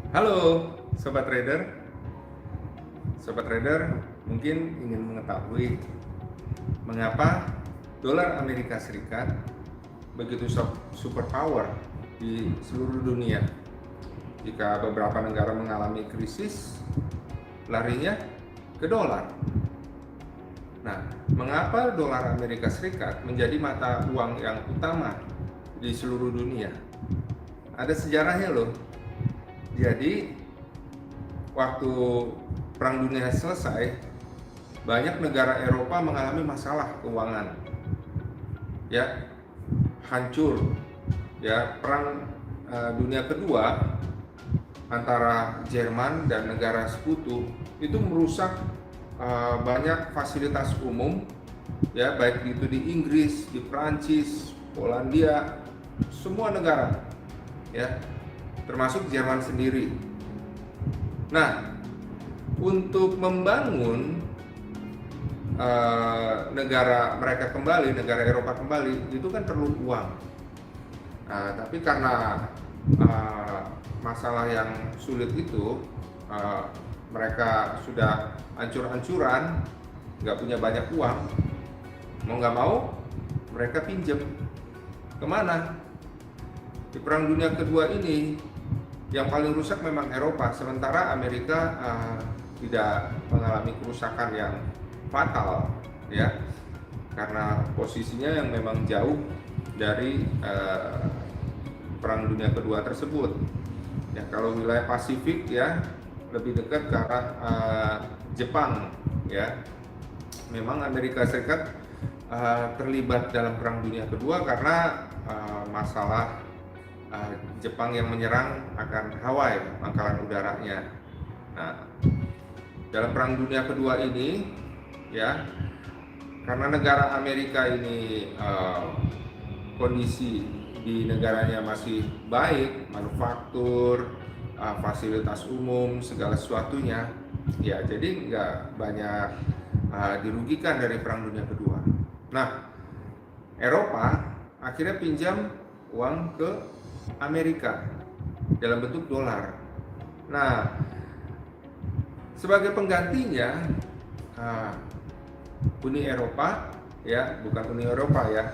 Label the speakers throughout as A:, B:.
A: Halo Sobat Trader. Sobat Trader mungkin ingin mengetahui mengapa dolar Amerika Serikat begitu superpower di seluruh dunia. Jika beberapa negara mengalami krisis, larinya ke dolar. Nah, mengapa dolar Amerika Serikat menjadi mata uang yang utama di seluruh dunia? Ada sejarahnya loh. Jadi waktu Perang Dunia selesai, banyak negara Eropa mengalami masalah keuangan, ya, hancur, ya. Perang Dunia Kedua antara Jerman dan negara sekutu itu merusak banyak fasilitas umum, ya, baik itu di Inggris, di Prancis, Polandia, semua negara, ya, termasuk Jerman sendiri. Nah, untuk membangun negara mereka kembali, negara Eropa kembali, itu kan perlu uang. Nah, tapi karena masalah yang sulit itu, mereka sudah hancur-hancuran, nggak punya banyak uang, mau nggak mau mereka pinjam. Kemana? Di Perang Dunia Kedua ini yang paling rusak memang Eropa, sementara Amerika tidak mengalami kerusakan yang fatal, ya, karena posisinya yang memang jauh dari Perang Dunia Kedua tersebut. Ya, kalau wilayah Pasifik, ya, lebih dekat ke arah Jepang, ya. Memang Amerika Serikat terlibat dalam Perang Dunia Kedua karena masalah Jepang yang menyerang akan Hawaii, pangkalan udaranya. Nah, dalam Perang Dunia Kedua ini, ya, karena negara Amerika ini kondisi di negaranya masih baik, manufaktur, fasilitas umum, segala sesuatunya, ya, jadi nggak banyak dirugikan dari Perang Dunia Kedua. Nah, Eropa akhirnya pinjam uang ke Amerika dalam bentuk dolar. Nah, sebagai penggantinya Uni Eropa, ya, bukan Uni Eropa, ya,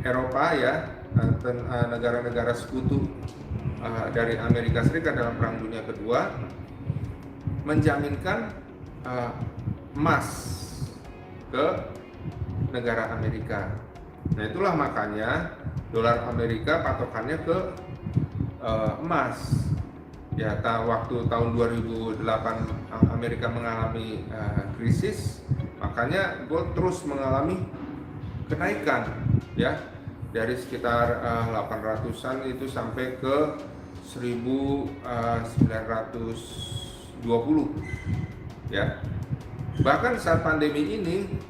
A: Eropa, ya, negara-negara sekutu dari Amerika Serikat dalam Perang Dunia Kedua menjaminkan emas ke negara Amerika. Nah, itulah makanya dolar Amerika patokannya ke emas. Ya, waktu tahun 2008 Amerika mengalami krisis, makanya gold terus mengalami kenaikan, ya, dari sekitar 800-an itu sampai ke 1920, ya. Bahkan saat pandemi ini,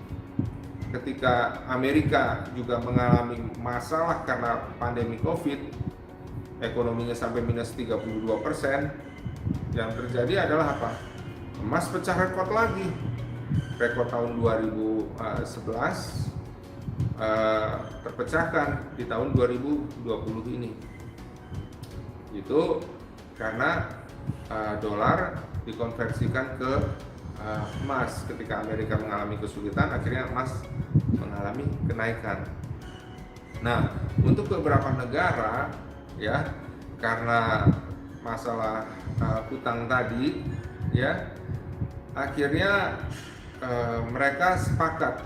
A: ketika Amerika juga mengalami masalah karena pandemi COVID, ekonominya sampai minus 32%, yang terjadi adalah apa? Emas pecah rekor lagi. Rekor tahun 2011 terpecahkan di tahun 2020 ini. Itu karena dolar dikonversikan ke emas. Ketika Amerika mengalami kesulitan, akhirnya emas mengalami kenaikan. Nah, untuk beberapa negara, ya, karena masalah hutang tadi, ya, akhirnya mereka sepakat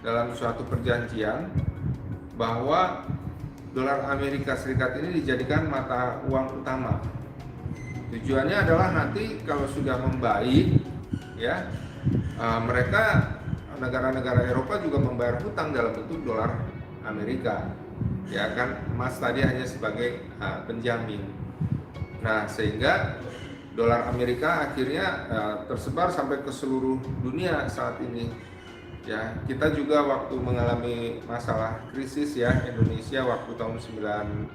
A: dalam suatu perjanjian bahwa dolar Amerika Serikat ini dijadikan mata uang utama. Tujuannya adalah nanti kalau sudah membaik, ya, mereka, negara-negara Eropa juga membayar hutang dalam bentuk dolar Amerika, ya kan, emas tadi hanya sebagai penjamin. Nah, sehingga dolar Amerika akhirnya tersebar sampai ke seluruh dunia saat ini. Ya, kita juga waktu mengalami masalah krisis, ya, Indonesia waktu tahun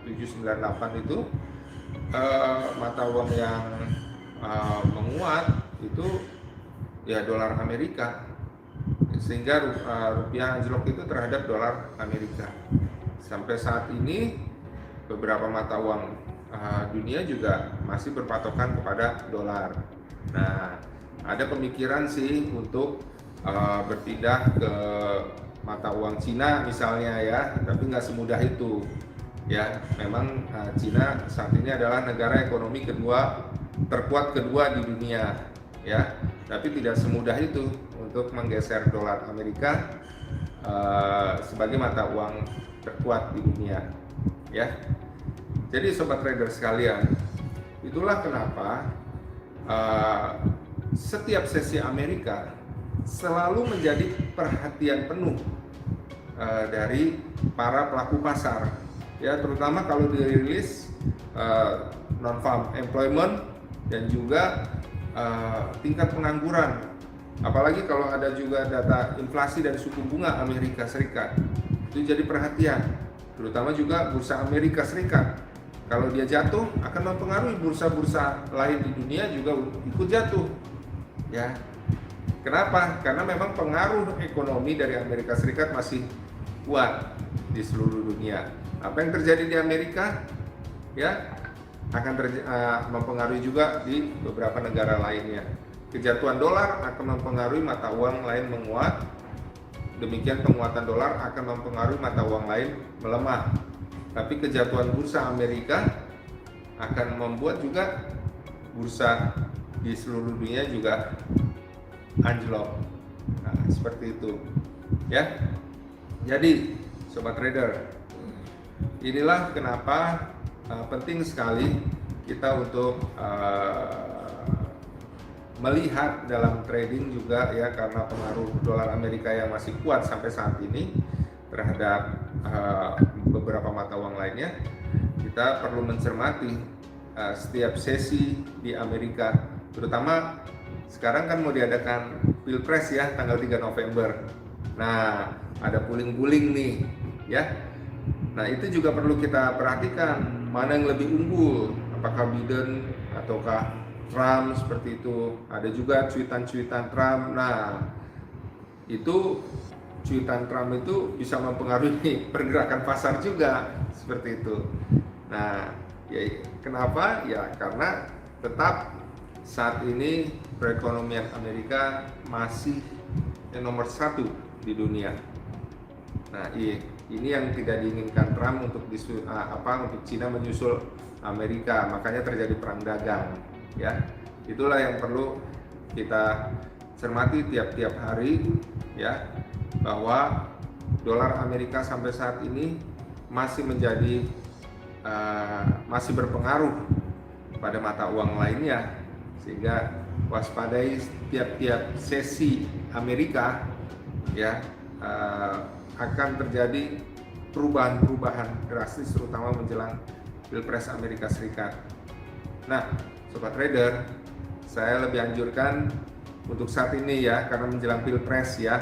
A: 97-98 itu mata uang yang menguat itu, ya, dolar Amerika, sehingga rupiah anjlok itu terhadap dolar Amerika. Sampai saat ini beberapa mata uang dunia juga masih berpatokan kepada dolar. Nah, ada pemikiran sih untuk berpindah ke mata uang Cina misalnya ya, tapi nggak semudah itu. Ya, memang Cina saat ini adalah negara ekonomi terkuat kedua di dunia, ya. Tapi tidak semudah itu untuk menggeser dolar Amerika sebagai mata uang terkuat di dunia, ya. Jadi sobat trader sekalian, itulah kenapa setiap sesi Amerika selalu menjadi perhatian penuh dari para pelaku pasar. Ya, terutama kalau dirilis non-farm employment dan juga tingkat pengangguran. Apalagi kalau ada juga data inflasi dan suku bunga Amerika Serikat. Itu jadi perhatian, terutama juga bursa Amerika Serikat. Kalau dia jatuh akan mempengaruhi bursa-bursa lain di dunia juga ikut jatuh. Ya. Kenapa? Karena memang pengaruh ekonomi dari Amerika Serikat masih kuat di seluruh dunia. Apa yang terjadi di Amerika ya akan mempengaruhi juga di beberapa negara lainnya. Kejatuhan dolar akan mempengaruhi mata uang lain menguat. Demikian penguatan dolar akan mempengaruhi mata uang lain melemah. Tapi kejatuhan bursa Amerika akan membuat juga bursa di seluruh dunia juga anjlok. Nah, seperti itu. Ya. Jadi, sobat trader, inilah kenapa penting sekali kita untuk melihat dalam trading juga ya, karena pengaruh dolar Amerika yang masih kuat sampai saat ini terhadap beberapa mata uang lainnya. Kita perlu mencermati setiap sesi di Amerika, terutama sekarang kan mau diadakan Pilpres ya tanggal 3 November. Nah, ada puling-puling nih ya. Nah, itu juga perlu kita perhatikan mana yang lebih unggul, apakah Biden ataukah Trump seperti itu. Ada juga cuitan-cuitan Trump. Nah, itu cuitan Trump itu bisa mempengaruhi pergerakan pasar juga seperti itu. Nah, ya kenapa? Ya karena tetap saat ini perekonomian Amerika masih yang nomor 1 di dunia. Nah, ini yang tidak diinginkan Trump untuk untuk Cina menyusul Amerika, makanya terjadi perang dagang. Ya, itulah yang perlu kita cermati tiap-tiap hari, ya, bahwa dolar Amerika sampai saat ini masih menjadi masih berpengaruh pada mata uang lainnya, sehingga waspadai tiap-tiap sesi Amerika, ya. Akan terjadi perubahan-perubahan drastis terutama menjelang Pilpres Amerika Serikat. Nah, sobat trader, saya lebih anjurkan untuk saat ini ya, karena menjelang Pilpres ya,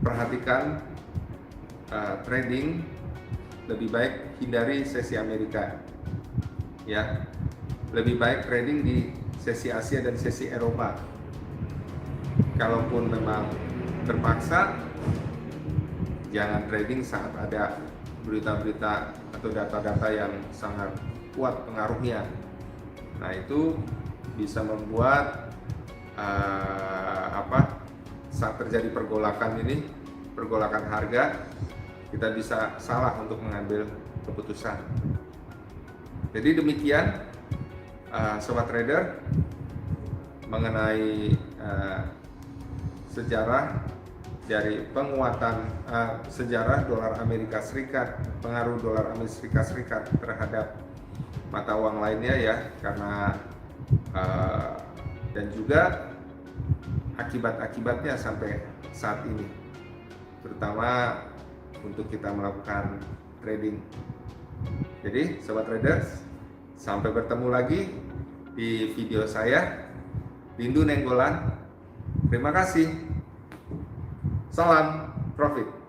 A: perhatikan trading, lebih baik hindari sesi Amerika ya, lebih baik trading di sesi Asia dan sesi Eropa. Kalaupun memang terpaksa, jangan trading saat ada berita-berita atau data-data yang sangat kuat pengaruhnya. Nah, itu bisa membuat saat terjadi pergolakan harga, kita bisa salah untuk mengambil keputusan. Jadi demikian sobat trader mengenai sejarah dari penguatan sejarah dolar Amerika Serikat, pengaruh dolar Amerika Serikat terhadap mata uang lainnya ya, karena dan juga akibat-akibatnya sampai saat ini, terutama untuk kita melakukan trading. Jadi sobat traders, sampai bertemu lagi di video saya, Lindu Nenggolan. Terima kasih. Salam profit.